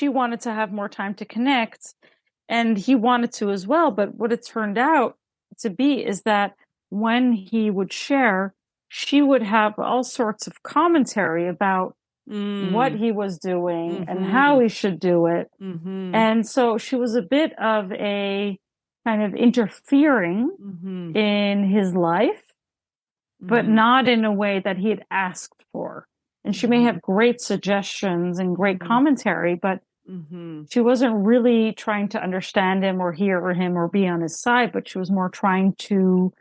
she wanted to have more time to connect, and he wanted to as well. But what it turned out to be is that when he would share, she would have all sorts of commentary about what he was doing and how he should do it. And so she was a bit of a kind of interfering in his life, but not in a way that he had asked for. And she may have great suggestions and great commentary, but she wasn't really trying to understand him or hear him or be on his side, but she was more trying to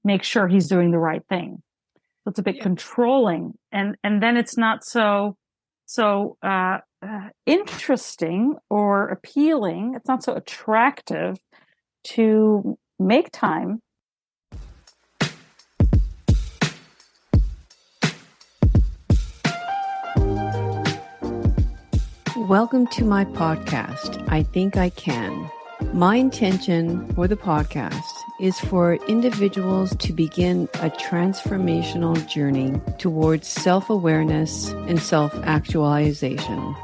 make sure he's doing the right thing. So it's a bit controlling. And then it's not so interesting or appealing. It's not so attractive to make time. Welcome to my podcast, I Think I Can. My intention for the podcast is for individuals to begin a transformational journey towards self-awareness and self-actualization.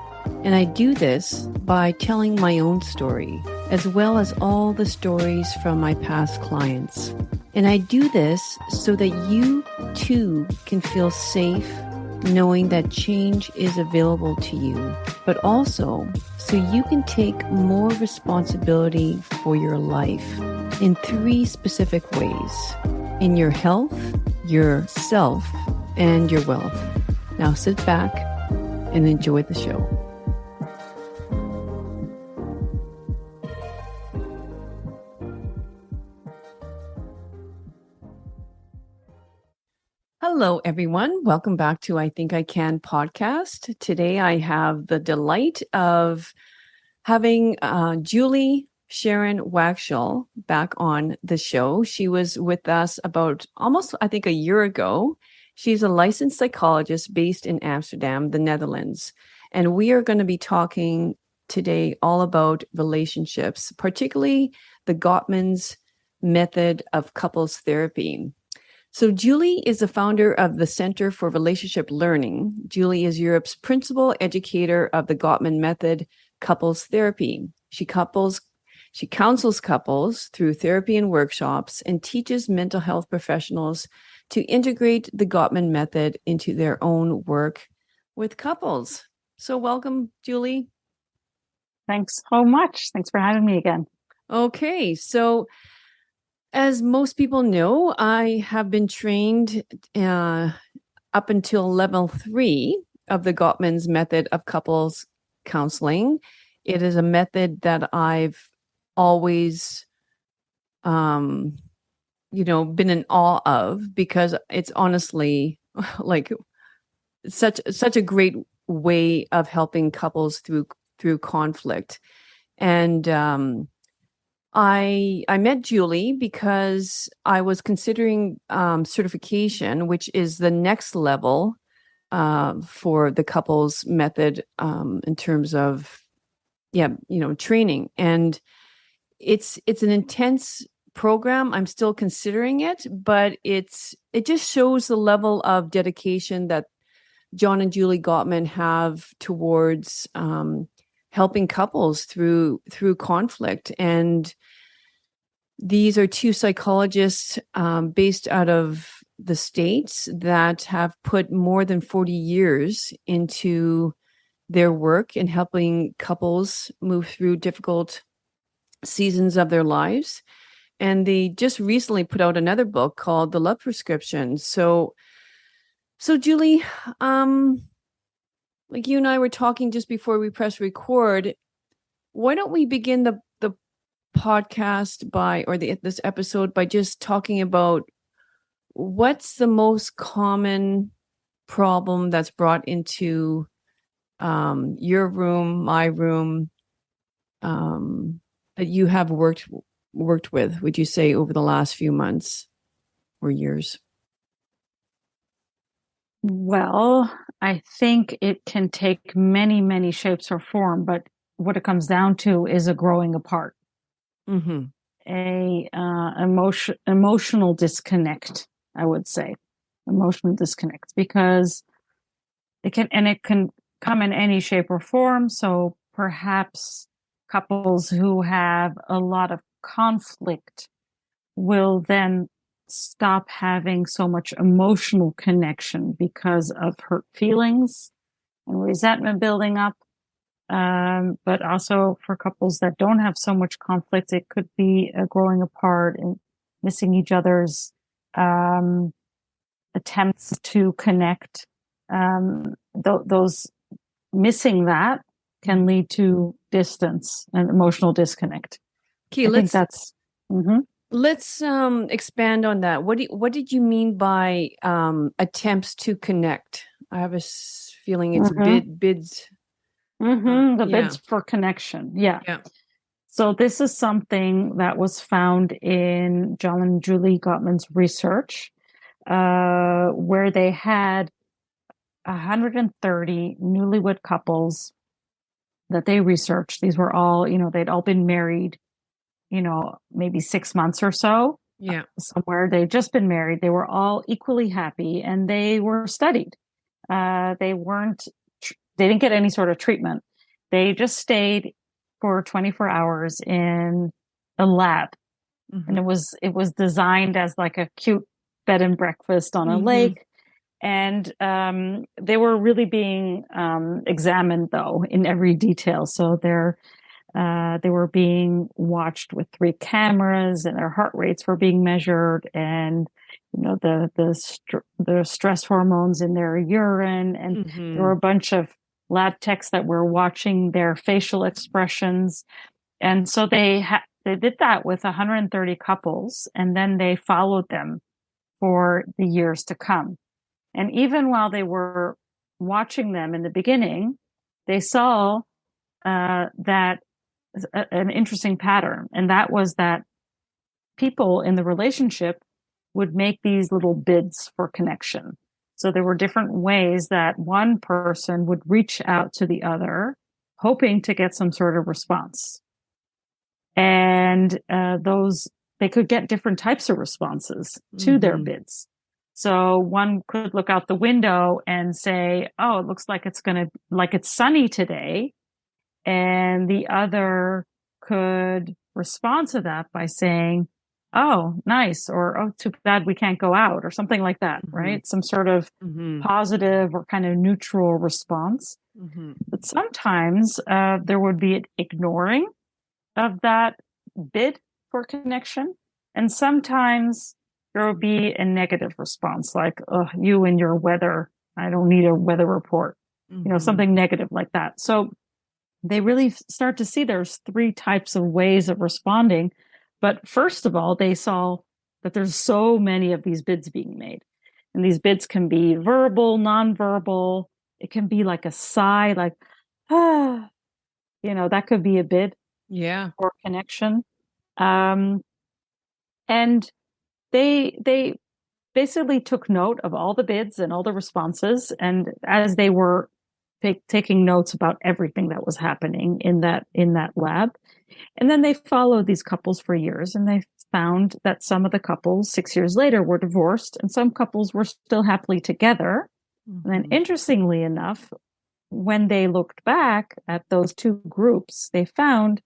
And I do this by telling my own story, as well as all the stories from my past clients. And I do this so that you too can feel safe knowing that change is available to you, but also so you can take more responsibility for your life in 3 specific ways: in your health, your self, and your wealth. Now sit back and enjoy the show. Hello, everyone. Welcome back to I Think I Can podcast. Today, I have the delight of having Julie Sharon-Wagschal back on the show. She was with us about almost, I think, a year ago. She's a licensed psychologist based in Amsterdam, the Netherlands. And we are going to be talking today all about relationships, particularly the Gottman's method of couples therapy. So Julie is the founder of the Center for Relationship Learning. Julie is Europe's principal educator of the Gottman method, couples therapy. She counsels couples through therapy and workshops and teaches mental health professionals to integrate the Gottman method into their own work with couples. So welcome, Julie. Thanks so much. Thanks for having me again. Okay, so as most people know, I have been trained up until level 3 of the Gottman's method of couples counseling. It is a method that I've always, been in awe of, because it's honestly like such a great way of helping couples through conflict. And I met Julie because I was considering certification, which is the next level for the couples method in terms of training. And it's an intense program. I'm still considering it, but it just shows the level of dedication that John and Julie Gottman have towards helping couples through conflict. And these are 2 psychologists based out of the States that have put more than 40 years into their work in helping couples move through difficult seasons of their lives. And they just recently put out another book called The Love Prescription. So Julie, like you and I were talking just before we press record, why don't we begin the podcast this episode by just talking about what's the most common problem that's brought into your room, my room, that you have worked with, would you say, over the last few months or years? Well, I think it can take many, many shapes or form, but what it comes down to is a growing apart, a emotional disconnect. I would say emotional disconnect, because it can come in any shape or form. So perhaps couples who have a lot of conflict will then stop having so much emotional connection because of hurt feelings and resentment building up. But also for couples that don't have so much conflict, it could be growing apart and missing each other's um, attempts to connect. Those missing that can lead to distance and emotional disconnect. Okay, I think that's. Mhm. let's expand on that. What did you mean by attempts to connect? I have a feeling it's Mhm. bids. The Yeah. bids for connection. Yeah. Yeah. So this is something that was found in John and Julie Gottman's research, where they had 130 newlywed couples that they researched. These were all, they'd all been married, maybe 6 months or so Yeah. somewhere. They'd just been married. They were all equally happy and they were studied. They weren't, they didn't get any sort of treatment. They just stayed for 24 hours in a lab. And it was designed as like a cute bed and breakfast on a lake. And they were really being examined, though, in every detail. So they were being watched with 3 cameras, and their heart rates were being measured, and the stress hormones in their urine, and there were a bunch of lab techs that were watching their facial expressions. And so they did that with 130 couples, and then they followed them for the years to come. And even while they were watching them in the beginning, they saw that an interesting pattern. And that was that people in the relationship would make these little bids for connection. So there were different ways that one person would reach out to the other, hoping to get some sort of response. And they could get different types of responses to their bids. So one could look out the window and say, "Oh, it looks like it's sunny today." And the other could respond to that by saying, "Oh, nice," or "Oh, too bad we can't go out," or something like that, right? Some sort of positive or kind of neutral response. But sometimes there would be an ignoring of that bid for connection. And sometimes there will be a negative response, like, "Oh, you and your weather, I don't need a weather report," something negative like that. So they really start to see there's 3 types of ways of responding. But first of all, they saw that there's so many of these bids being made. And these bids can be verbal, nonverbal. It can be like a sigh, like, ah, that could be a bid. Yeah. Or connection. And they basically took note of all the bids and all the responses. And as they were taking notes about everything that was happening in that lab, and then they followed these couples for years, and they found that some of the couples 6 years later were divorced, and some couples were still happily together. And then, interestingly enough, when they looked back at those 2 groups, they found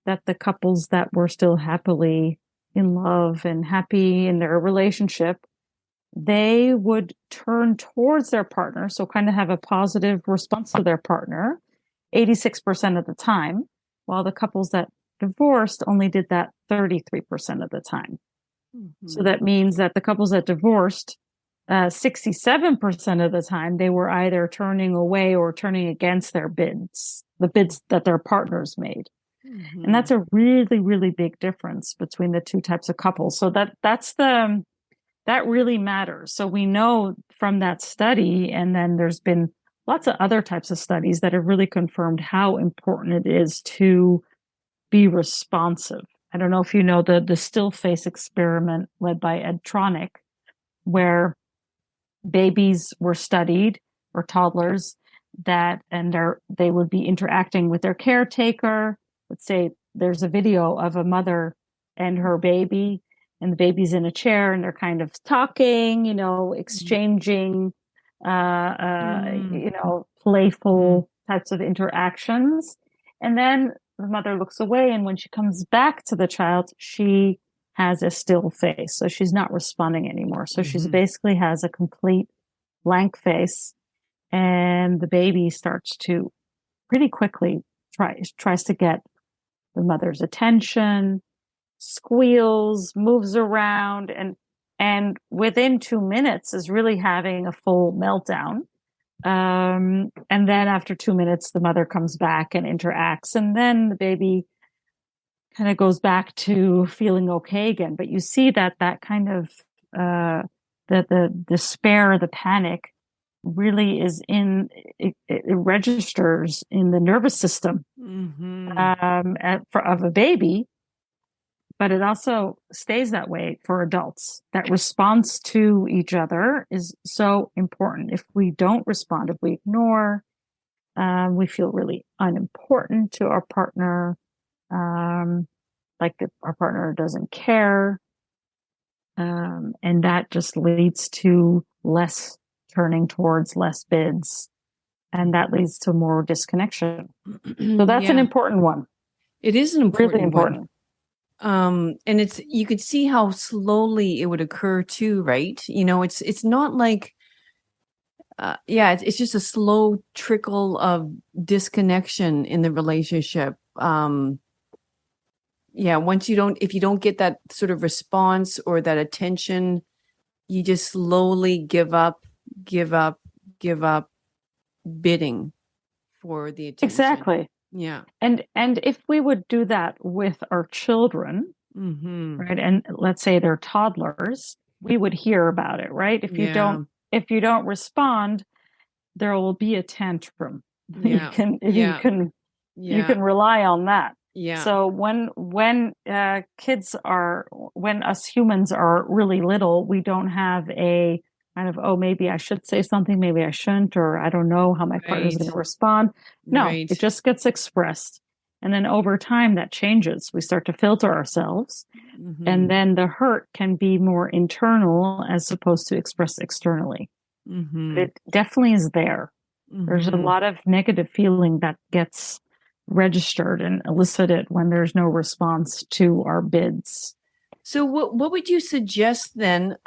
that the couples that were still happily in love and happy in their relationship, they would turn towards their partner, so kind of have a positive response to their partner 86% of the time, while the couples that divorced only did that 33% of the time. So that means that the couples that divorced 67% of the time, they were either turning away or turning against their bids, the bids that their partners made. And that's a really, really big difference between the 2 types of couples. So that really matters. So we know from that study, and then there's been lots of other types of studies that have really confirmed how important it is to be responsive. I don't know if you know the still face experiment led by Ed Tronick, where babies were studied, or toddlers, they would be interacting with their caretaker. Let's say there's a video of a mother and her baby, and the baby's in a chair, and they're kind of talking, exchanging, playful types of interactions. And then the mother looks away, and when she comes back to the child, she has a still face. So she's not responding anymore. So she's Mm-hmm. basically has a complete blank face. And the baby starts to pretty quickly tries to get the mother's attention, squeals, moves around, and within 2 minutes is really having a full meltdown. And then after 2 minutes, the mother comes back and interacts, and then the baby kind of goes back to feeling okay again. But you see that kind of the despair, the panic, really is it registers in the nervous system Mm-hmm. of a baby, but it also stays that way for adults. That response to each other is so important. If we don't respond, if we ignore, we feel really unimportant to our partner, like our partner doesn't care. And that just leads to less turning towards less bids. And that leads to more disconnection. So that's an Yeah, important one. it is an Really important one. important. And it's you could see how slowly it would occur too, right? It's not like it's just a slow trickle of disconnection in the relationship. Once if you don't get that sort of response or that attention, you just slowly give up, give up, give up bidding for the attention. Exactly. Yeah. And if we would do that with our children, Mm-hmm. right? And let's say they're toddlers, we would hear about it, right? Yeah. If you don't respond, there will be a tantrum. Yeah. Yeah. You Yeah. can rely on that. Yeah. So when us humans are really little, we don't have a kind of, oh, maybe I should say something, maybe I shouldn't, or I don't know how my partner's Right. going to respond. No, Right. it just gets expressed. And then over time that changes. We start to filter ourselves. And Mm-hmm. then the hurt can be more internal as opposed to expressed externally. But Mm-hmm. it definitely is there. There's a Mm-hmm. lot of negative feeling that gets registered and elicited when there's no response to our bids. So what would you suggest then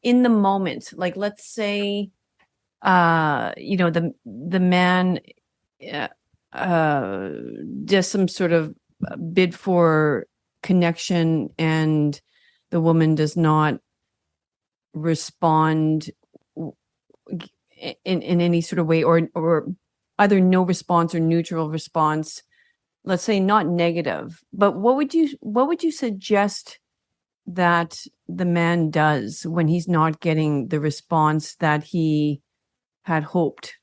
in the moment? Like let's say the man uh, uh does some sort of bid for connection and the woman does not respond in any sort of way or either no response or neutral response, let's say not negative, but what would you suggest that the man does when he's not getting the response that he had hoped,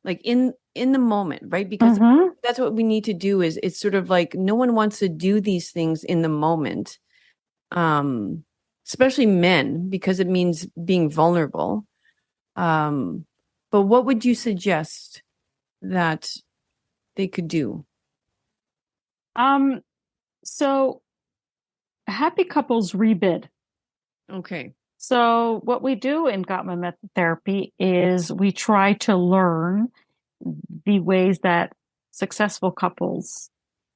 like in the moment, right? Because Mm-hmm. that's what we need to do. Is it's sort of like no one wants to do these things in the moment, um especially men, because it means being vulnerable. But what would you suggest that they could do? Um, so happy couples rebid. Okay. So what we do in Gottman method therapy is we try to learn the ways that successful couples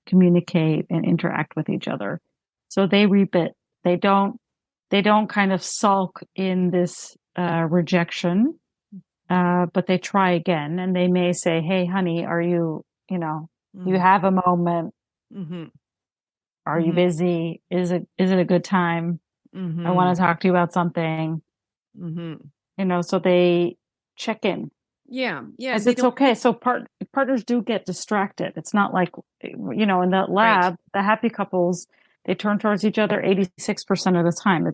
communicate and interact with each other. So they rebid. They don't they don't kind of sulk in this rejection, but they try again, and they may say, "Hey, honey, are you, you Mm-hmm. have a moment? Mm-hmm. Are you Mm-hmm. busy? Is it a good time? I Mm-hmm. want to talk to you about something." Mm-hmm. So they check in. Yeah. Yeah. As They it's don't. okay. So partners do get distracted. It's not like, in the Right. lab, the happy couples, they turn towards each other 86% of the time.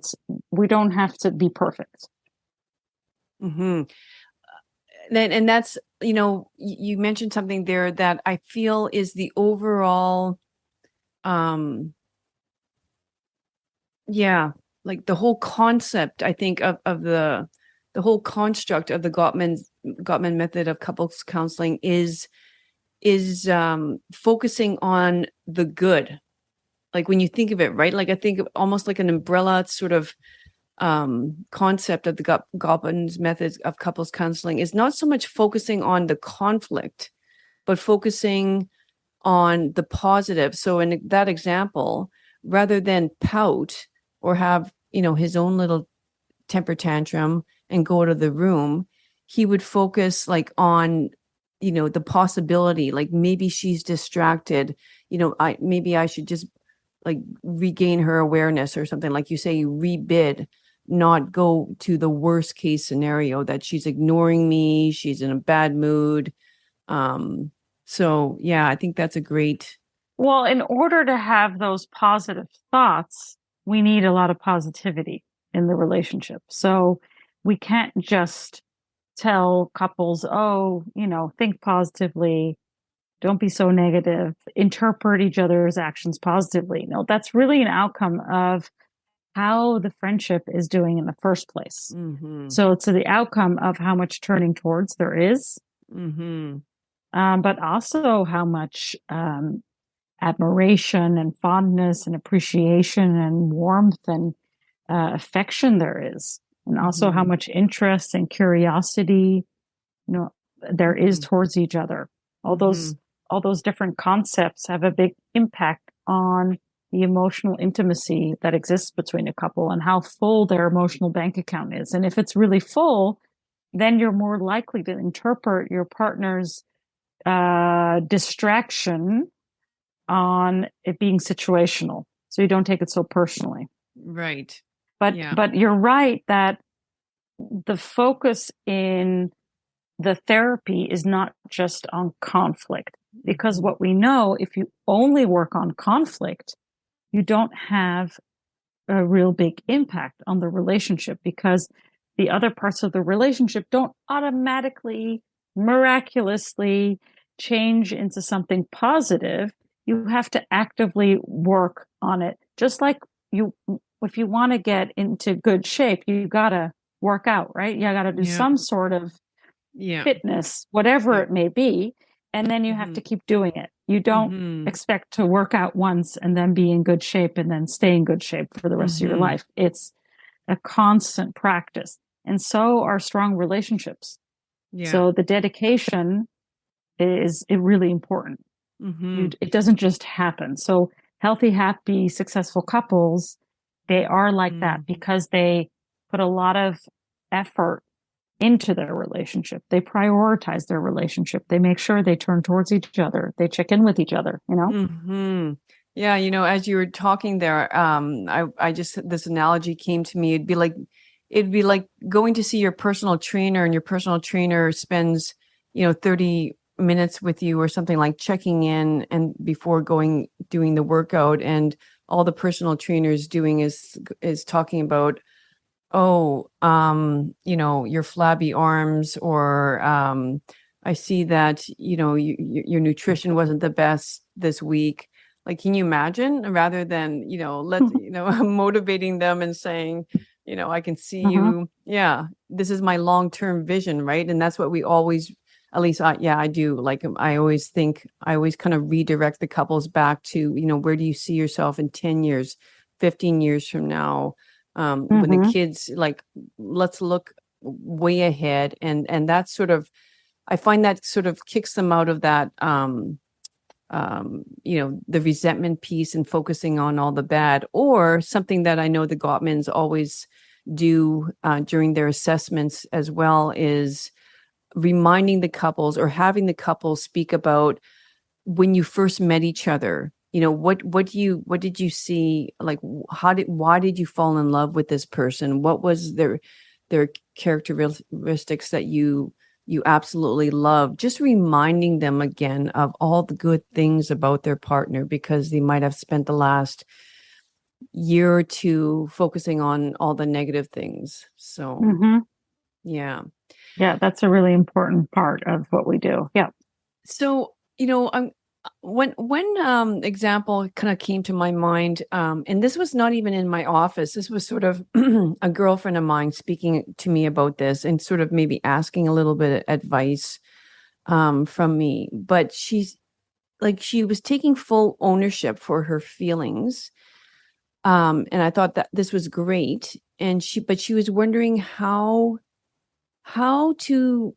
We don't have to be perfect. Mm-hmm. And that's, you mentioned something there that I feel is the overall, um, yeah, like the whole concept, I think, of the whole construct of the Gottman method of couples counseling is focusing on the good. Like when you think of it, right? Like I think of almost like an umbrella sort of concept of the Gottman's methods of couples counseling is not so much focusing on the conflict, but focusing on the positive. So in that example, rather than pout or have, his own little temper tantrum and go to the room, he would focus like on, the possibility, like maybe she's distracted, maybe I should just like regain her awareness or something. Like you say, rebid, not go to the worst case scenario that she's ignoring me, she's in a bad mood. So yeah, I think that's a great. Well, in order to have those positive thoughts, we need a lot of positivity in the relationship. So we can't just tell couples, oh, think positively, don't be so negative, interpret each other's actions positively. No, that's really an outcome of how the friendship is doing in the first place. Mm-hmm. So it's the outcome of how much turning towards there is, Mm-hmm. but also how much admiration and fondness and appreciation and warmth and affection there is, and also how Mm-hmm. much interest and curiosity there is Mm-hmm. towards each other. All Mm-hmm. those different concepts have a big impact on the emotional intimacy that exists between a couple and how full their emotional bank account is. And if it's really full, then you're more likely to interpret your partner's distraction on it being situational. So you don't take it so personally. Right. But Yeah. but you're right that the focus in the therapy is not just on conflict, because Mm-hmm. what we know, if you only work on conflict, you don't have a real big impact on the relationship, because the other parts of the relationship don't automatically, miraculously change into something positive. You have to actively work on it. Just like if you want to get into good shape, you got to work out, right? You got to do Yeah. some sort of Yeah. fitness, whatever Yeah. it may be. And then you have Mm-hmm. to keep doing it. You don't Mm-hmm. expect to work out once and then be in good shape and then stay in good shape for the rest of your Mm-hmm. life. It's a constant practice. And so are strong relationships. Yeah. So the dedication is really important. Mm-hmm. It doesn't just happen. So healthy, happy, successful couples, they are like that Mm-hmm. because they put a lot of effort into their relationship. They prioritize their relationship. They make sure they turn towards each other. They check in with each other. Mm-hmm. Yeah, as you were talking there, I just this analogy came to me. It'd be like going to see your personal trainer, and your personal trainer spends, 30 minutes with you or something, like checking in and before doing the workout, and all the personal trainer is doing is talking about, oh, your flabby arms, or I see that, your nutrition wasn't the best this week. Like, can you imagine, rather than, motivating them and saying, I can see Uh-huh. you. Yeah, this is my long-term vision, right? And that's what we always, at least I do. Like, I always kind of redirect the couples back to, where do you see yourself in 10 years, 15 years from now? When the Mm-hmm. kids, like, let's look way ahead, and that's sort of, I find that sort of kicks them out of that, the resentment piece and focusing on all the bad. Or something that I know the Gottmans always do during their assessments as well is reminding the couples, or having the couples speak about when you first met each other. What did you see? Like, why did you fall in love with this person? What was their characteristics that you absolutely love? Just reminding them again of all the good things about their partner, because they might have spent the last year or two focusing on all the negative things. So Mm-hmm. yeah. Yeah, that's a really important part of what we do. Yeah. So, when example kind of came to my mind, and this was not even in my office. This was sort of a girlfriend of mine speaking to me about this, and sort of maybe asking a little bit of advice from me. But she was taking full ownership for her feelings, and I thought that this was great. But she was wondering how to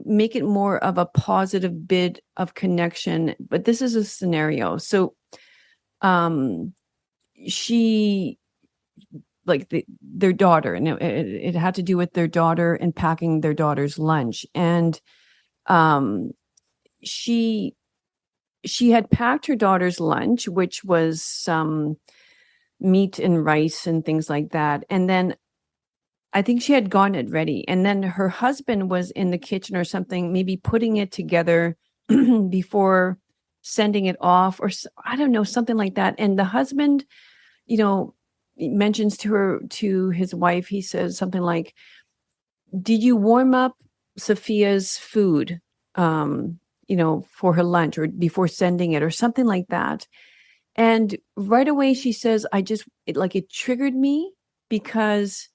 make it more of a positive bit of connection. But this is a scenario. So um she like their daughter, and it had to do with their daughter and packing their daughter's lunch. And um she she had packed her daughter's lunch, which was some meat and rice and things like that. And then I think she had gotten it ready. And then her husband was in the kitchen or something, maybe putting it together before sending it off, or I don't know, something like that. And the husband, mentions to his wife, he says something like, "Did you warm up Sophia's food, for her lunch or before sending it," or something like that. And right away she says, it triggered me because,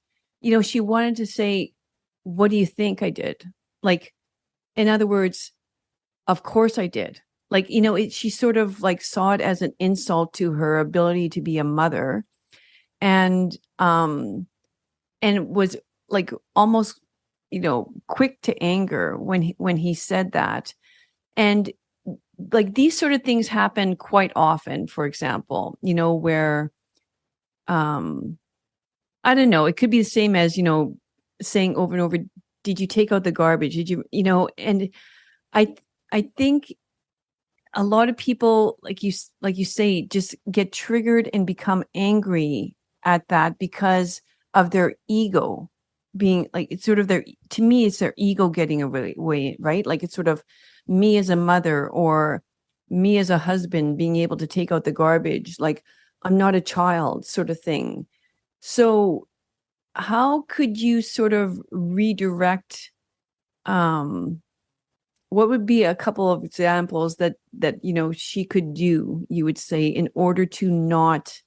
she wanted to say, "What do you think I did?" Like, in other words, of course I did. Like, she sort of like saw it as an insult to her ability to be a mother. And was like almost, quick to anger when he said that. And like these sort of things happen quite often, for example, where I don't know, it could be the same as, saying over and over, "Did you take out the garbage? Did you?" And I I think a lot of people, like you say, just get triggered and become angry at that because of their ego being like, it's sort of to me, it's their ego getting away, right? Like it's sort of me as a mother or me as a husband being able to take out the garbage, like I'm not a child, sort of thing. So how could you sort of redirect, what would be a couple of examples that she could do, you would say, in order to not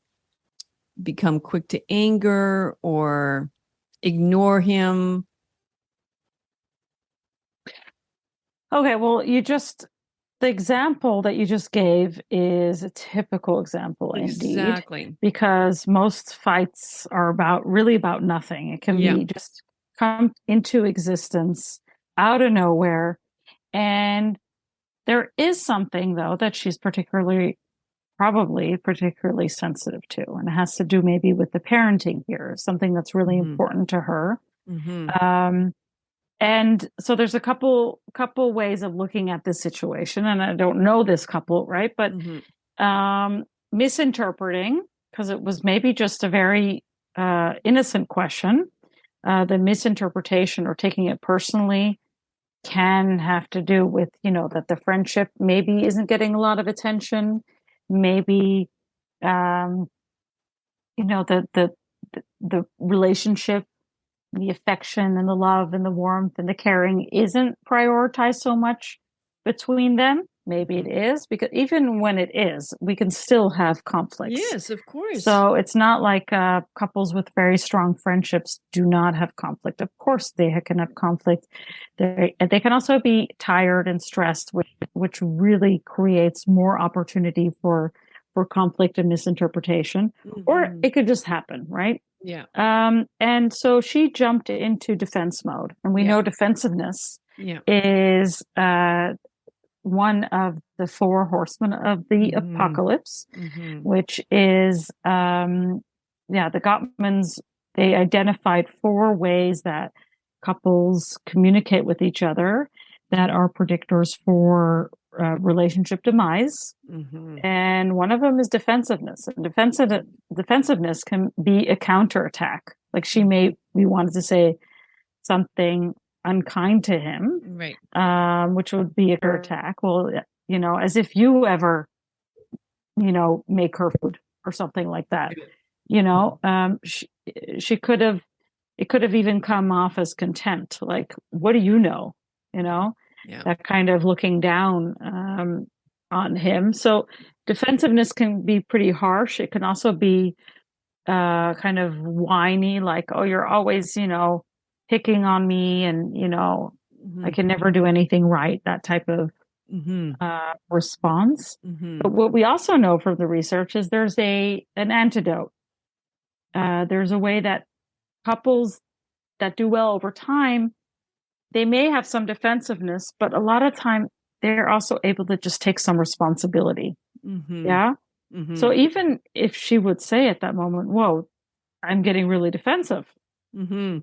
become quick to anger or ignore him? Okay, well, the example that you just gave is a typical example indeed, Exactly. because most fights are really about nothing. It can Yeah. be just come into existence out of nowhere. And there is something, though, that she's probably particularly sensitive to. And it has to do maybe with the parenting here, something that's really important to her. Mm-hmm. Um, and so there's a couple ways of looking at this situation, and I don't know this couple, right? But Mm-hmm. misinterpreting, because it was maybe just a very innocent question. The misinterpretation or taking it personally can have to do with, that the friendship maybe isn't getting a lot of attention. Maybe, um, the relationship, the affection and the love and the warmth and the caring isn't prioritized so much between them. Maybe it is, because even when it is, we can still have conflicts. Yes, of course. So it's not like couples with very strong friendships do not have conflict. Of course, they can have conflict. They can also be tired and stressed, which really creates more opportunity for conflict and misinterpretation. Or Mm-hmm. it could just happen, right? Yeah. And so she jumped into defense mode, and we Yeah. know defensiveness Yeah. is one of the four horsemen of the Mm-hmm. apocalypse, Mm-hmm. which is, the Gottmans, they identified four ways that couples communicate with each other that are predictors for relationship demise. Mm-hmm. And one of them is defensiveness. And defensiveness can be a counterattack. Like she may be wanted to say something unkind to him, Right. which would be a counterattack. Well, as if you ever, make her food or something like that. She could have, it could have even come off as contempt. Like, what do you know? Yeah. That kind of looking down on him. So defensiveness can be pretty harsh. It can also be kind of whiny, like, "Oh, you're always, picking on me, and I Mm-hmm. can never do anything right." That type of Mm-hmm. response. Mm-hmm. But what we also know from the research is there's an antidote. There's a way that couples that do well over time, they may have some defensiveness, but a lot of time they're also able to just take some responsibility. Mm-hmm. Yeah. So Mm-hmm. even if she would say at that moment, whoa, I'm getting really defensive. Mm-hmm.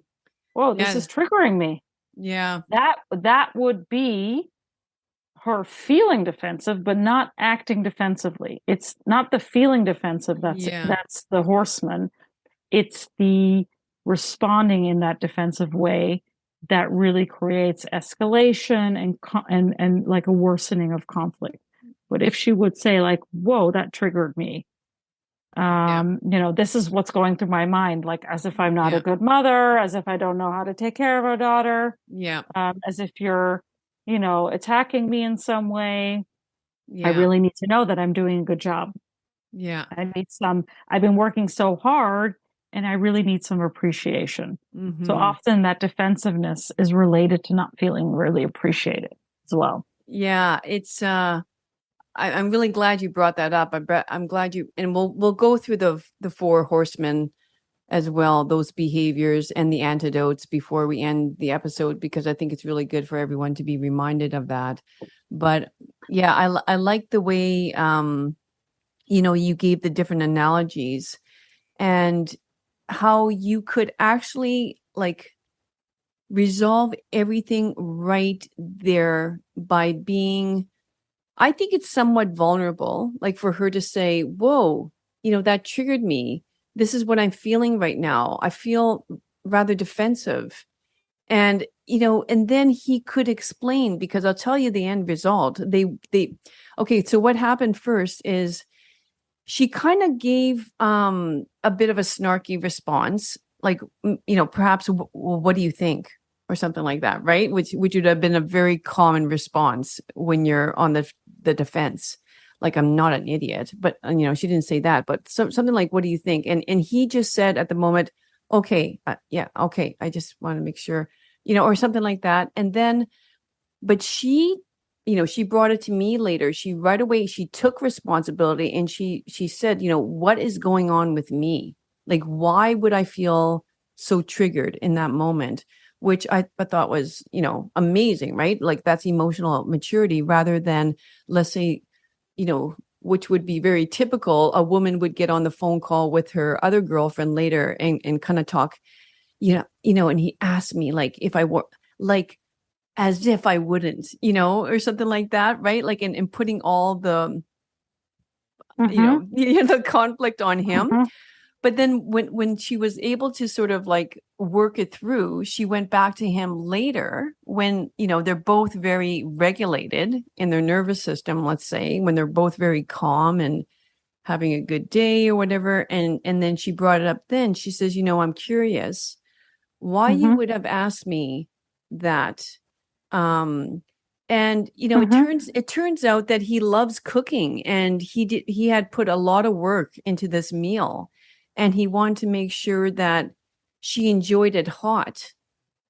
Whoa, this Yeah. is triggering me. Yeah. That would be her feeling defensive, but not acting defensively. It's not the feeling defensive Yeah. that's the horseman. It's the responding in that defensive way that really creates escalation and like a worsening of conflict. But if she would say like, "Whoa, that triggered me," Yeah. this is what's going through my mind, like as if I'm not a Yeah. good mother, as if I don't know how to take care of a daughter, Yeah. as if you're, attacking me in some way. I Yeah. really need to know that I'm doing a good job. Yeah. I've been working so hard and I really need some appreciation. So Mm-hmm. often that defensiveness is related to not feeling really appreciated as well. Yeah. It's I'm really glad you brought that up. I'm glad you, and we'll go through the four horsemen as well, those behaviors and the antidotes before we end the episode, because I think it's really good for everyone to be reminded of that. But yeah, I like the way you gave the different analogies and how you could actually like resolve everything right there by being, I think it's somewhat vulnerable, like for her to say, whoa, that triggered me. This is what I'm feeling right now. I feel rather defensive. And then he could explain, because I'll tell you the end result. Okay, so what happened first is she kind of gave a bit of a snarky response, like, perhaps, what do you think? Or something like that, right? Which would have been a very common response when you're on the defense. Like, I'm not an idiot, but she didn't say that, but something like, what do you think? And he just said at the moment, okay, yeah, okay, I just want to make sure, or something like that. And then, but she brought it to me later. She right away, she took responsibility and she said, what is going on with me? Like, why would I feel so triggered in that moment? Which I thought was, amazing, right? Like, that's emotional maturity, rather than, let's say, which would be very typical. A woman would get on the phone call with her other girlfriend later and kind of talk, and he asked me like if I were like, as if I wouldn't, or something like that, right? Like, in putting all the, Mm-hmm. the conflict on him. Mm-hmm. But then when she was able to sort of like work it through, she went back to him later when, they're both very regulated in their nervous system, let's say, when they're both very calm and having a good day or whatever. And then she brought it up then. She says, I'm curious why you Mm-hmm. would have asked me that. Um, and it Mm-hmm. turns out that he loves cooking, and he had put a lot of work into this meal, and he wanted to make sure that she enjoyed it hot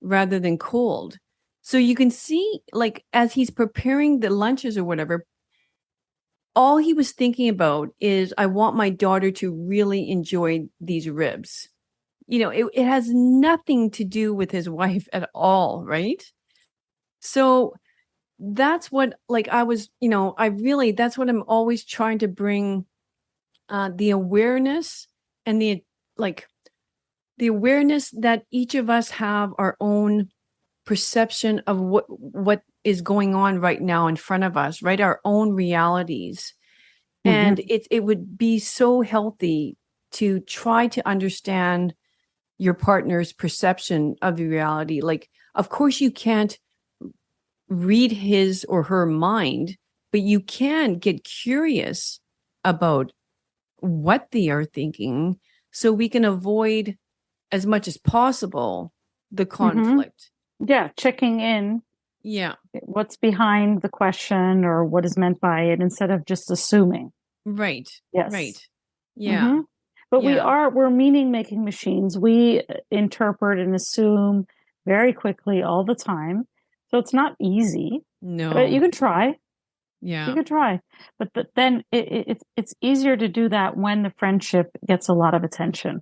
rather than cold. So you can see, like, as he's preparing the lunches or whatever, all he was thinking about is, I want my daughter to really enjoy these ribs. It has nothing to do with his wife at all, right? So that's what, like, I was, that's what I'm always trying to bring, the awareness and like the awareness that each of us have our own perception of what is going on right now in front of us, right? Our own realities. Mm-hmm. And it would be so healthy to try to understand your partner's perception of the reality. Like, of course you can't read his or her mind, but you can get curious about what they are thinking, so we can avoid as much as possible the Mm-hmm. conflict. Yeah, checking in Yeah, what's behind the question or what is meant by it instead of just assuming. right, Yes. right. Yeah, Mm-hmm. But yeah. we're meaning making machines. We interpret and assume very quickly all the time. So it's not easy, but you No, can try. You yeah. can try. But then it's easier to do that when the friendship gets a lot of attention,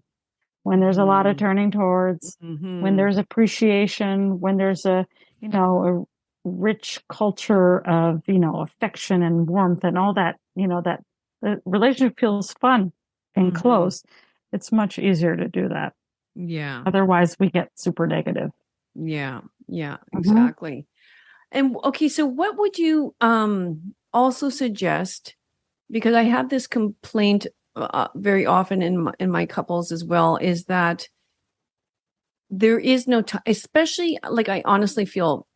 when there's a lot of Mm-hmm. turning towards, when Mm-hmm. there's appreciation, when there's a, a rich culture of, affection and warmth and all that, that the relationship feels fun and Mm-hmm. close, it's much easier to do that. Yeah. Otherwise, we get super negative. Yeah. Yeah. Hmm. Exactly. And okay, so what would you also suggest? Because I have this complaint very often in my couples as well, is that there is no time, especially like I honestly feel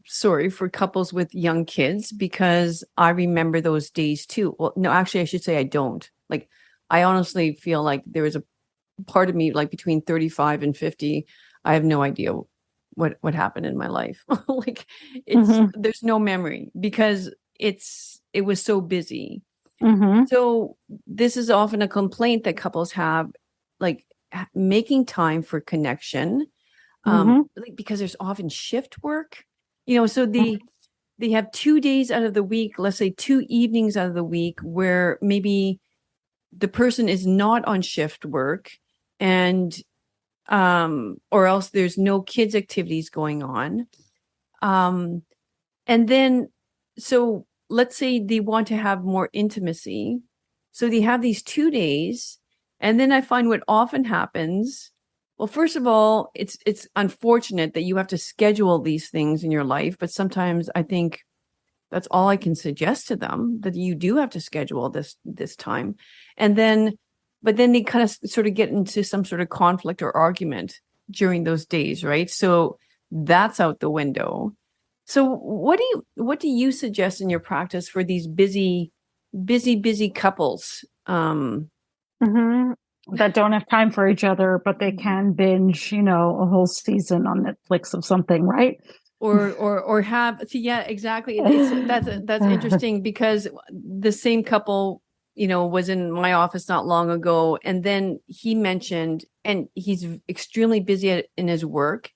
sorry for couples with young kids because I remember those days too. Well, no, actually, I should say I don't. Like, I honestly feel like there is a part of me, like between 35 and 50, I have no idea what happened in my life. Like, Hmm. there's no memory because it was so busy. Hmm. So this is often a complaint that couples have, like making time for connection, Hmm. like because there's often shift work, so they have 2 days out of the week, let's say 2 evenings out of the week, where maybe the person is not on shift work, and or else there's no kids activities going on. Um, and then, so let's say they want to have more intimacy. So they have these 2 days. And then I find what often happens, well, first of all, it's unfortunate that you have to schedule these things in your life, but sometimes I think that's all I can suggest to them, that you do have to schedule this time. And then but then they kind of sort of get into some sort of conflict or argument during those days, right? So that's out the window. So what do you suggest in your practice for these busy couples? Hmm. That don't have time for each other, but they can binge, a whole season on Netflix of something, right? Or have see, yeah, exactly. That's interesting because the same couple, was in my office not long ago, and then he mentioned, and he's extremely busy in his work.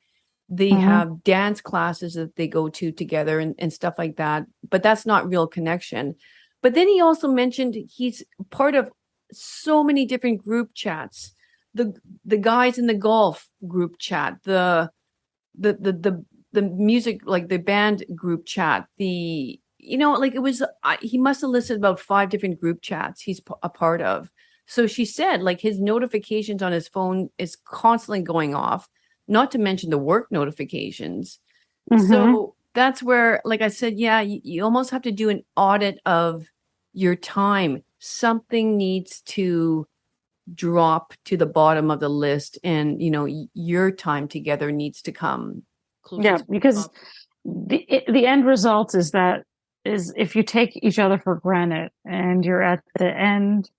They Hmm. have dance classes that they go to together and stuff like that, but that's not real connection. But then he also mentioned he's part of so many different group chats. The guys in the golf group chat, the the music, like the band group chat, like it was he must have listed about 5 different group chats he's a part of. So she said, like, his notifications on his phone is constantly going off, not to mention the work notifications. Hmm. So that's where, like I said, yeah, you almost have to do an audit of your time. Something needs to drop to the bottom of the list, and your time together needs to come closer Yeah, to the because top. the end result is if you take each other for granted and you're at the end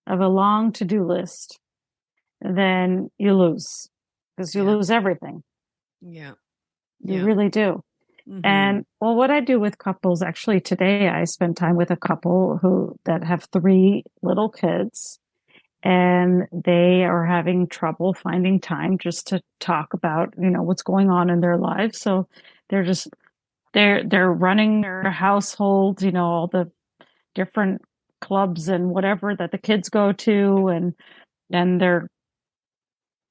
of a long to-do list, then you lose because you Yeah. lose everything. Yeah. You Yeah. really do. Mm-hmm. And well, what I do with couples, actually today I spent time with a couple who that have three little kids, and they are having trouble finding time just to talk about, what's going on in their lives. So they're just they're running their household, all the different clubs and whatever that the kids go to, and they're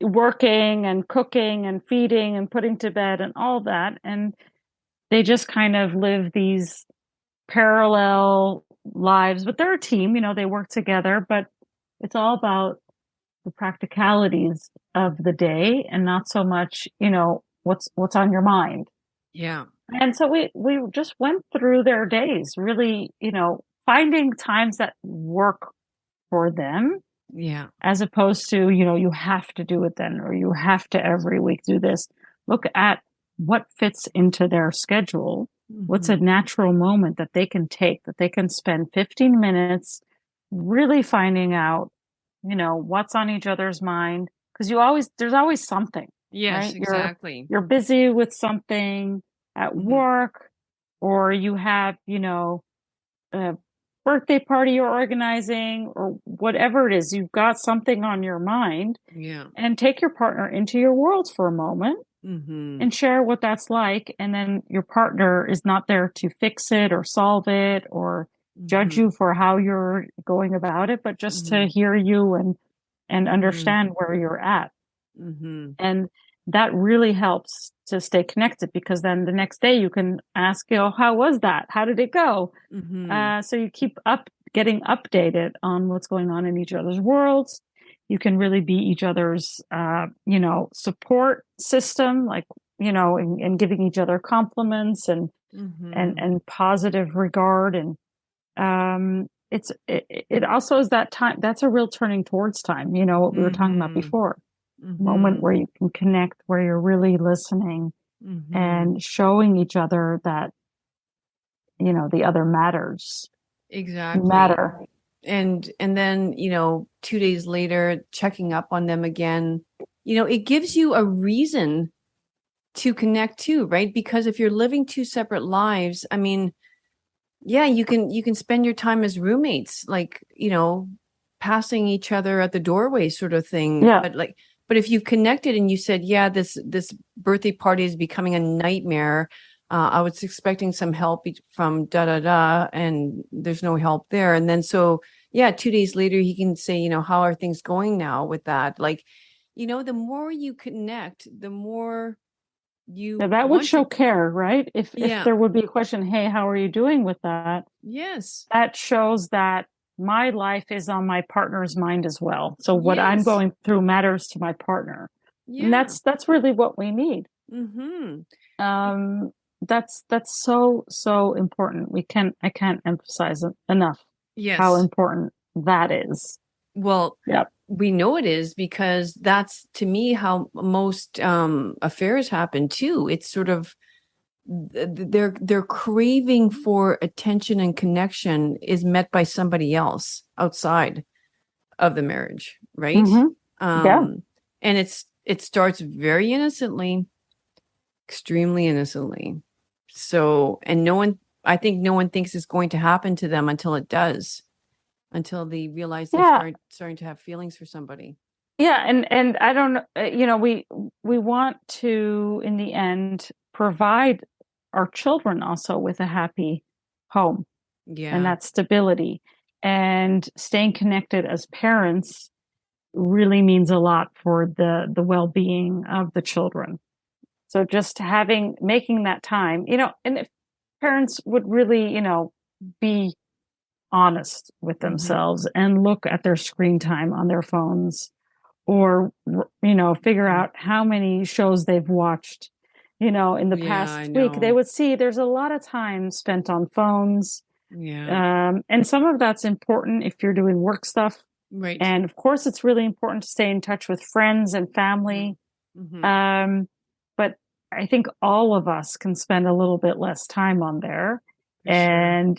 working and cooking and feeding and putting to bed and all that. And they just kind of live these parallel lives, but they're a team, they work together, but it's all about the practicalities of the day and not so much, what's on your mind. Yeah. And so we just went through their days, really, finding times that work for them, Yeah. as opposed to, you have to do it then, or you have to every week do this. Look at what fits into their schedule. What's a Mm-hmm. natural moment that they can take, that they can spend 15 minutes really finding out, what's on each other's mind. Because there's always something, Yes, right? exactly. You're busy with something at Mm-hmm. work, or you have, a birthday party you're organizing, or whatever it is, you've got something on your mind, Yeah. and take your partner into your world for a moment Mm-hmm. and share what that's like. And then your partner is not there to fix it or solve it or judge Mm-hmm. you for how you're going about it, but just to Mm-hmm. hear you and Mm-hmm. understand where you're at. Mm-hmm. And that really helps to stay connected, because then the next day you can ask, how was that? How did it go? Mm-hmm. So you keep getting updated on what's going on in each other's worlds. You can really be each other's, support system, like, and giving each other compliments and Mm-hmm. positive regard. And it also is that time. That's a real turning towards time. What we were talking about Mm-hmm. before, moment Mm-hmm. where you can connect, where you're really listening Mm-hmm. and showing each other that, the other matters. You Exactly. matter. And then, 2 days later, checking up on them again, it gives you a reason to connect too, right? Because if you're living two separate lives, I mean, yeah, you can spend your time as roommates, like, passing each other at the doorway sort of thing. Yeah. But if you connected and you said, yeah, this birthday party is becoming a nightmare. I was expecting some help from da da da, and there's no help there. And then so yeah, 2 days later he can say, how are things going now with that? Like, the more you connect, the more Yeah, you that would want to. show care, right? If Yeah. there would be a question, hey, how are you doing with that? Yes. That shows that my life is on my partner's mind as well. So what I'm Yes. going through matters to my partner. And Yeah. that's really what we need. Mm-hmm. Um, that's so, so important. I can't emphasize enough how Yes. important that is. Well, Yep. we know it is because that's to me how most affairs happen too. It's sort of their craving for attention and connection is met by somebody else outside of the marriage, right? Mm-hmm. Yeah. Um, and it starts very innocently, extremely innocently. So, and I think no one thinks it's going to happen to them until it does, until they realize they're Yeah. starting to have feelings for somebody. Yeah, and I don't know, we want to, in the end, provide our children also with a happy home and Yeah. that stability. And staying connected as parents really means a lot for the well-being of the children. So just making that time, and if parents would really, be honest with Mm-hmm. themselves and look at their screen time on their phones, or figure out how many shows they've watched in the Yeah, I past week, they know. would see there's a lot of time spent on phones. Yeah. And some of that's important if you're doing work stuff, Right. and of course it's really important to stay in touch with friends and Mm-hmm. family. Mm-hmm. But I think all of us can spend a little bit less time on there, For sure. and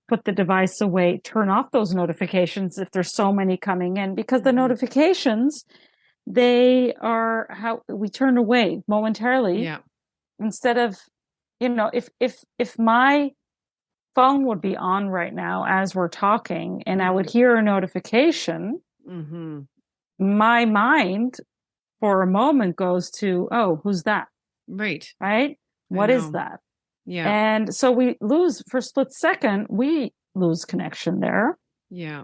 put the device away, turn off those notifications if there's so many coming in, because the Mm-hmm. notifications, they are how we turn away momentarily, Yeah. instead of, if my phone would be on right now as we're talking and I Mm-hmm. would hear a notification, Mm-hmm. my mind for a moment goes to, oh, who's that? Right. Right? I What is know. that? Yeah. And so we lose, for a split second, we lose connection there, Yeah.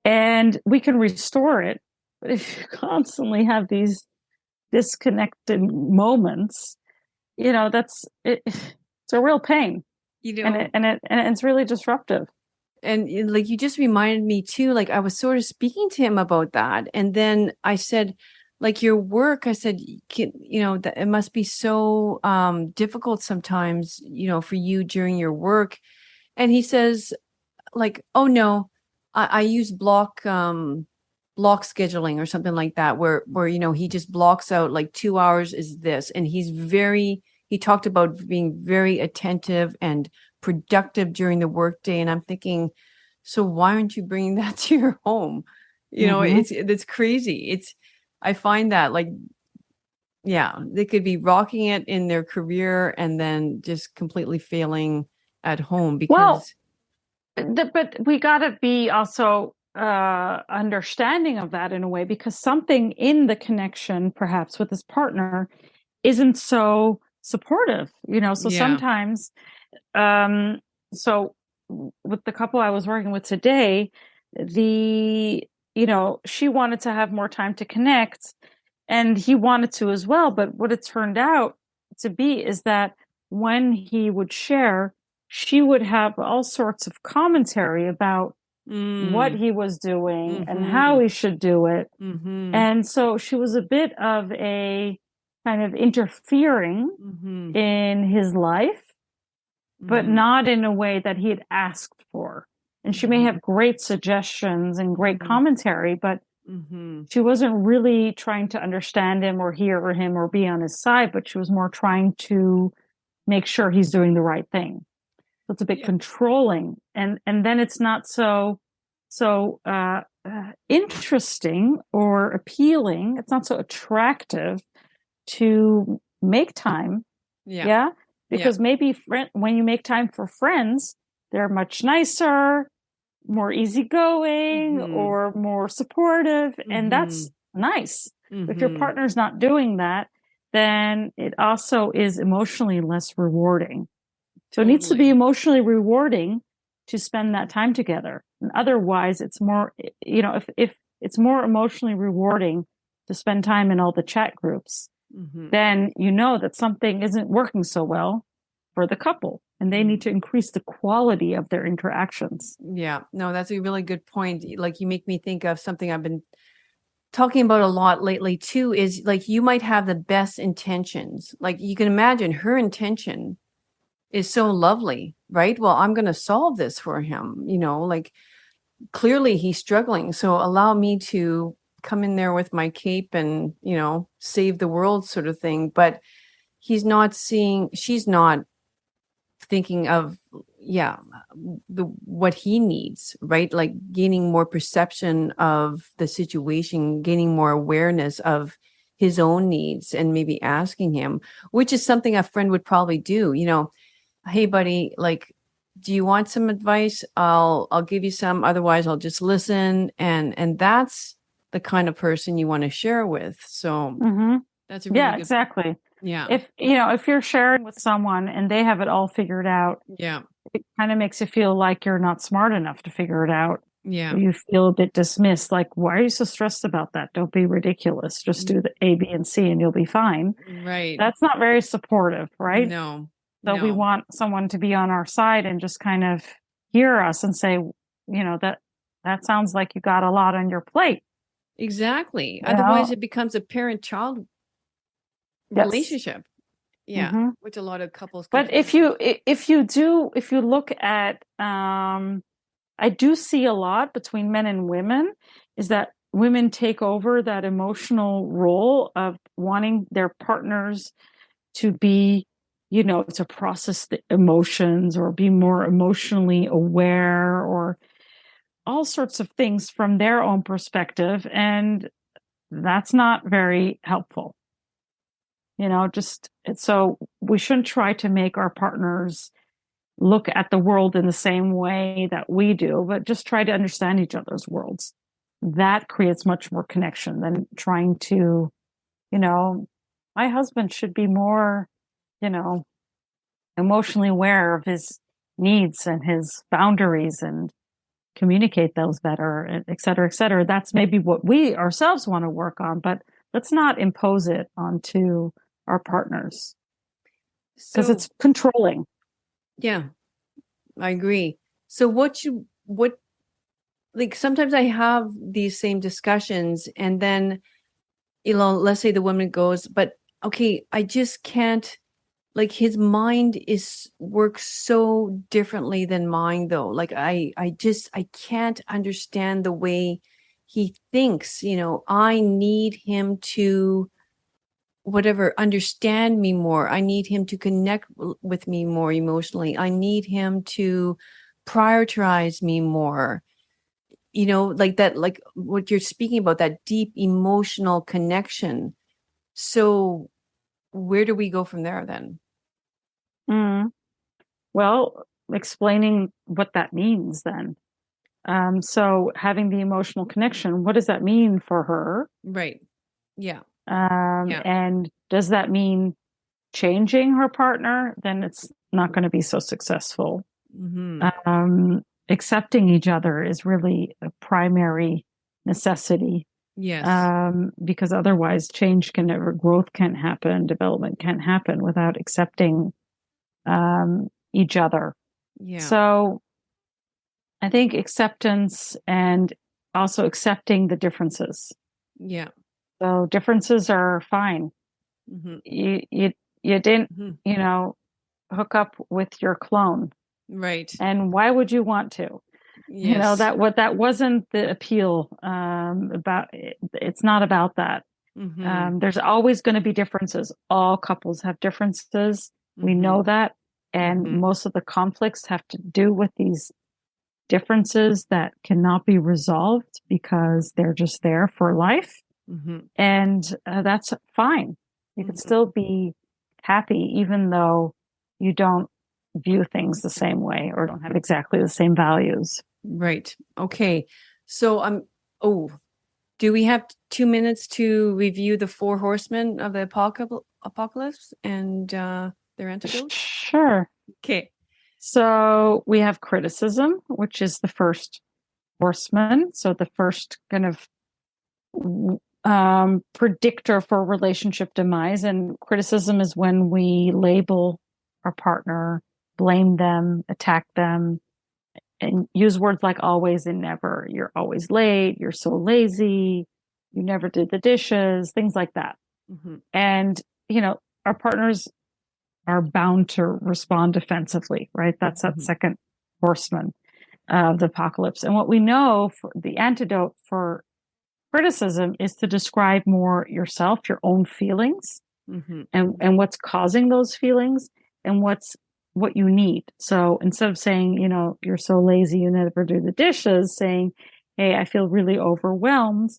and we can restore it. But if you constantly have these disconnected moments, that's it. It's a real pain, You and know, it's really disruptive. like you just reminded me too, like I was sort of speaking to him about that. And then I said, like your work, I said, that it must be so difficult sometimes, for you during your work. And he says, like, oh no, I use block scheduling or something like that, where he just blocks out like 2 hours is this, and he talked about being very attentive and productive during the workday. And I'm thinking, so why aren't you bringing that to your home? Mm-hmm. It's crazy. I find that, like, yeah, they could be rocking it in their career and then just completely failing at home Well, because but we got to be also understanding of that in a way, because something in the connection, perhaps with his partner, isn't so supportive. So yeah. sometimes, um, so with the couple I was working with today, the she wanted to have more time to connect, and he wanted to as well. But what it turned out to be is that when he would share, she would have all sorts of commentary about what Mm. he was doing and how Mm-hmm. he should do it. Mm-hmm. And so she was a bit of a kind of interfering Mm-hmm. in his life, but Mm-hmm. not in a way that he had asked for. And she may Mm-hmm. have great suggestions and great Mm-hmm. commentary, but Mm-hmm. she wasn't really trying to understand him or hear him or be on his side, but she was more trying to make sure he's doing the right thing. So it's a bit Yeah. controlling, and then it's not so interesting or appealing. It's not so attractive to make time. Yeah. Yeah, Yeah. because maybe when you make time for friends, they're much nicer, more easygoing, Mm-hmm. or more supportive, and Mm-hmm. that's nice. If your Mm-hmm. partner's not doing that, then it also is emotionally less rewarding. So it needs to be Totally. emotionally rewarding to spend that time together. And otherwise, it's more, if it's more emotionally rewarding to spend time in all the chat groups, Mm-hmm. then you know that something isn't working so well for the couple and they need to increase the quality of their interactions. Yeah. No, that's a really good point. Like you make me think of something I've been talking about a lot lately too, is like you might have the best intentions. Like you can imagine her intention is so lovely, right? Well, I'm going to solve this for him, like clearly he's struggling. So allow me to come in there with my cape and, save the world sort of thing. But she's not thinking of, yeah, what he needs, right? Like gaining more perception of the situation, gaining more awareness of his own needs and maybe asking him, which is something a friend would probably do, hey buddy, like, do you want some advice? I'll give you some, otherwise I'll just listen. And that's the kind of person you want to share with. So Mm-hmm. that's a really Yeah, good, exactly. yeah. If you're sharing with someone and they have it all figured out, Yeah. it kind of makes you feel like you're not smart enough to figure it out. Yeah. Or you feel a bit dismissed, like, why are you so stressed about that? Don't be ridiculous. Just do the A, B, and C and you'll be fine. Right. That's not very supportive, right? No. So we No. want someone to be on our side and just kind of hear us and say, that sounds like you got a lot on your plate. Exactly. You Otherwise know? it becomes a parent-child Yes. relationship. Yeah. Hmm. Which a lot of couples can But fall into. if you look at, I do see a lot between men and women is that women take over that emotional role of wanting their partners to be, to process the emotions or be more emotionally aware or all sorts of things from their own perspective. And that's not very helpful. Just so we shouldn't try to make our partners look at the world in the same way that we do, but just try to understand each other's worlds. That creates much more connection than trying to, you know, my husband should be more, you know, emotionally aware of his needs and his boundaries and communicate those better, et cetera, et cetera. That's maybe what we ourselves want to work on, but let's not impose it onto our partners because So it's controlling. yeah, I agree. So what like sometimes I have these same discussions and then let's say the woman goes, but okay, I just can't, like his mind is works so differently than mine though. Like I can't understand the way he thinks, I need him to whatever understand me more. I need him to connect with me more emotionally. I need him to prioritize me more, like that, like what you're speaking about, that deep emotional connection. So where do we go from there then? Mm. Well, explaining what that means then. So having the emotional connection, what does that mean for her? Right. Yeah. Yeah. And does that mean changing her partner? Then it's not going to be so successful. Mm-hmm. Accepting each other is really a primary necessity. Yes. because otherwise growth can't happen, development can't happen without accepting each other. Yeah. So I think acceptance and also accepting the differences. Yeah. So differences are fine. Hmm. You didn't, Hmm. you know, hook up with your clone. Right. And why would you want to? Yes. That wasn't the appeal about it. It's not about that. Hmm. There's always going to be differences. All couples have differences. We Hmm. know that. And Hmm. most of the conflicts have to do with these differences that cannot be resolved because they're just there for life. Hmm. And that's fine. You can Hmm. still be happy even though you don't view things the same way or don't have exactly the same values. Right. Okay. So oh, do we have 2 minutes to review the four horsemen of the apocalypse and their antidotes? Sure. Okay. So we have criticism, which is the first horseman. So the first kind of predictor for relationship demise. And criticism is when we label our partner, blame them, attack them, and use words like always and never. You're always late. You're so lazy. You never did the dishes, things like that. Hmm. And, our partners are bound to respond defensively, right? That's that Hmm. second horseman of the apocalypse. And what we know for the antidote for criticism is to describe more yourself, your own feelings, Hmm. and what's causing those feelings and what you need. So instead of saying, you're so lazy, you never do the dishes, saying, hey, I feel really overwhelmed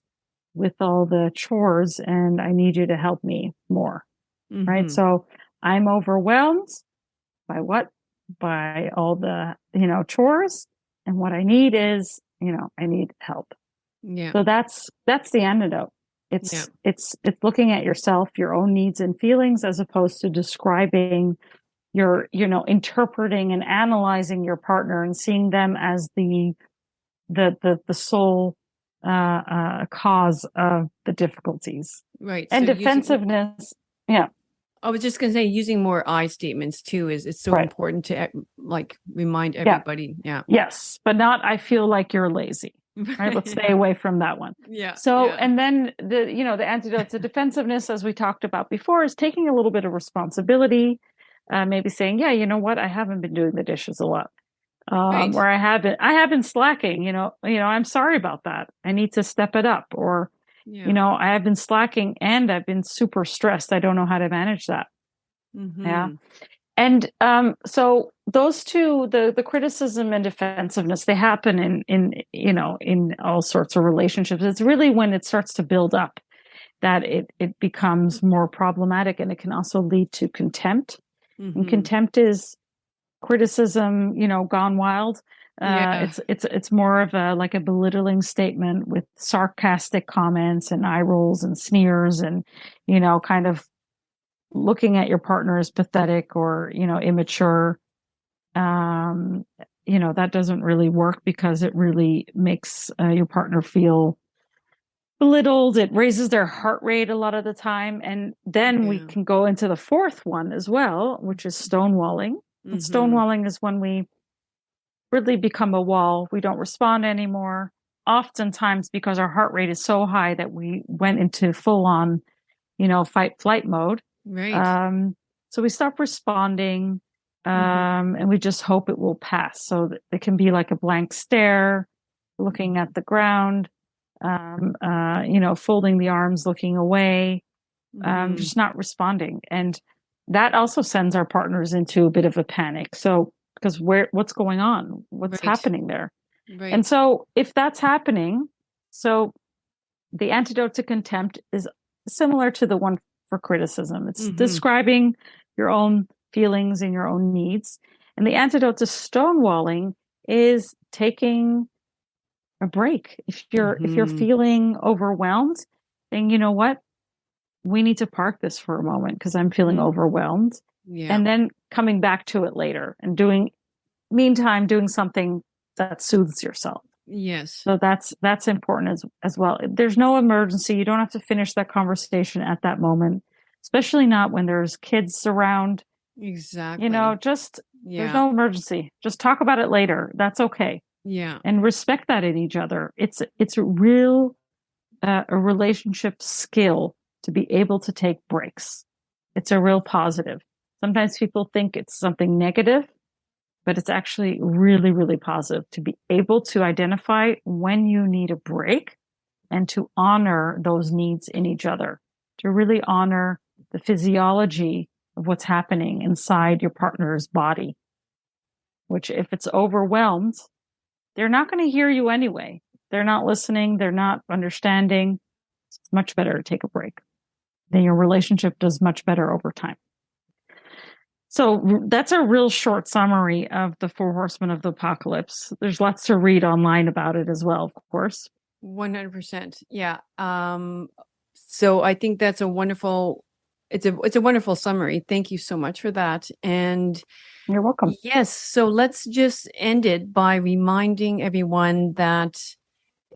with all the chores and I need you to help me more. Right. Hmm. So I'm overwhelmed by what? By all the, chores. And what I need is, I need help. Yeah. So that's the antidote. Yeah. It's looking at yourself, your own needs and feelings, as opposed to describing interpreting and analyzing your partner and seeing them as the sole cause of the difficulties. Right. So And using, defensiveness, yeah, I was just going to say, using more I statements too is it's so right, important to like remind yeah, everybody. Yeah. yes, but not I feel like you're lazy. Right, let's stay away from that one. Yeah. So, Yeah. and then the antidote to defensiveness, as we talked about before, is taking a little bit of responsibility. Maybe saying, yeah, you know what, I haven't been doing the dishes a lot, Right. or I have been slacking. I'm sorry about that. I need to step it up. Or, Yeah. I have been slacking and I've been super stressed. I don't know how to manage that. Yeah. Hmm. And so those two, the criticism and defensiveness, they happen in all sorts of relationships. It's really when it starts to build up that it becomes more problematic, and it can also lead to contempt. And Hmm. contempt is criticism, gone wild. Yeah. It's more of a like a belittling statement with sarcastic comments and eye rolls and sneers and kind of looking at your partner as pathetic or immature. um that doesn't really work because it really makes your partner feel belittled. It raises their heart rate a lot of the time. And then we Yeah. can go into the fourth one as well, which is stonewalling. And Hmm. stonewalling is when we really become a wall. We don't respond anymore, oftentimes because our heart rate is so high that we went into full on fight flight mode. Right. So we stop responding, Hmm. and we just hope it will pass. So that it can be like a blank stare, looking at the ground, folding the arms, looking away, Hmm. just not responding. And that also sends our partners into a bit of a panic. So, because what's going on? What's Right. happening there? And Right. so, if that's happening, so the antidote to contempt is similar to the one for criticism. It's Hmm. describing your own feelings and your own needs. And the antidote to stonewalling is taking a break. If you're Hmm. feeling overwhelmed, then you know what? We need to park this for a moment because I'm feeling Hmm. overwhelmed. Yeah. And then coming back to it later and meantime, doing something that soothes yourself. Yes. So that's important as well. There's no emergency. You don't have to finish that conversation at that moment, especially not when there's kids around. Exactly. Just there's Yeah. no emergency. Just talk about it later. That's okay. Yeah. And respect that in each other. It's a real a relationship skill to be able to take breaks. It's a real positive. Sometimes people think it's something negative, but it's actually really, really positive to be able to identify when you need a break and to honor those needs in each other, to really honor the physiology of what's happening inside your partner's body, which if it's overwhelmed, they're not going to hear you anyway. They're not listening. They're not understanding. It's much better to take a break. Then your relationship does much better over time. So that's a real short summary of the Four Horsemen of the Apocalypse. There's lots to read online about it as well, of course. 100%. Yeah. So I think that's a wonderful, it's a wonderful summary. Thank you so much for that. And you're welcome. Yes. So let's just end it by reminding everyone that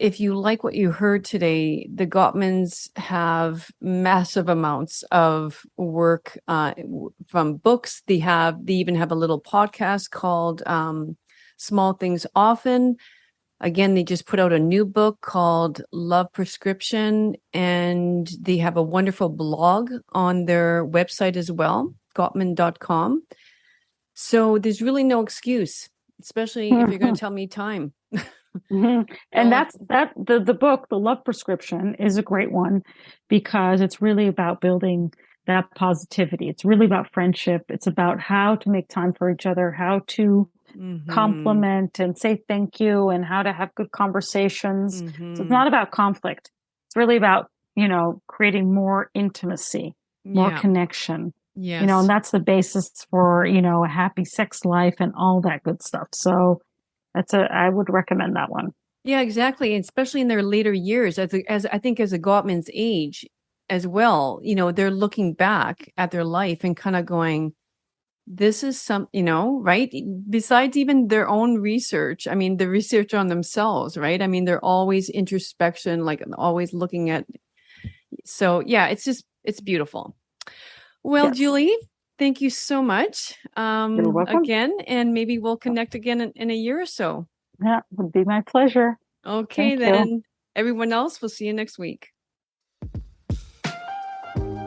if you like what you heard today, the Gottmans have massive amounts of work from books. They even have a little podcast called Small Things Often. Again, they just put out a new book called Love Prescription, and they have a wonderful blog on their website as well, gottman.com. So there's really no excuse, especially if you're going to tell me time. And the book, The Love Prescription, is a great one because it's really about building that positivity. It's really about friendship. It's about how to make time for each other, how to compliment and say thank you, and how to have good conversations. So it's not about conflict. It's really about, creating more intimacy, more connection. Yes. And that's the basis for, a happy sex life and all that good stuff. So I would recommend that one. Yeah, exactly. Especially in their later years, as I think as a Gottman's age as well, they're looking back at their life and kind of going, this is right? Besides even their own research, I mean, the research on themselves, right? I mean, they're always introspection, like always looking at. So yeah, it's beautiful. Well, yes. Julie, thank you so much. You're welcome. Again, and maybe we'll connect again in a year or so. Yeah, it would be my pleasure. Okay, then. Everyone else, we'll see you next week.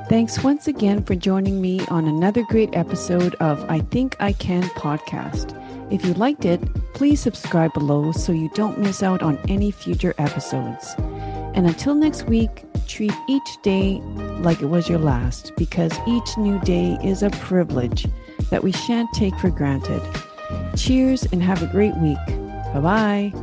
Thanks once again for joining me on another great episode of I Think I Can podcast. If you liked it, please subscribe below so you don't miss out on any future episodes. And until next week, treat each day like it was your last, because each new day is a privilege that we shan't take for granted. Cheers and have a great week. Bye-bye.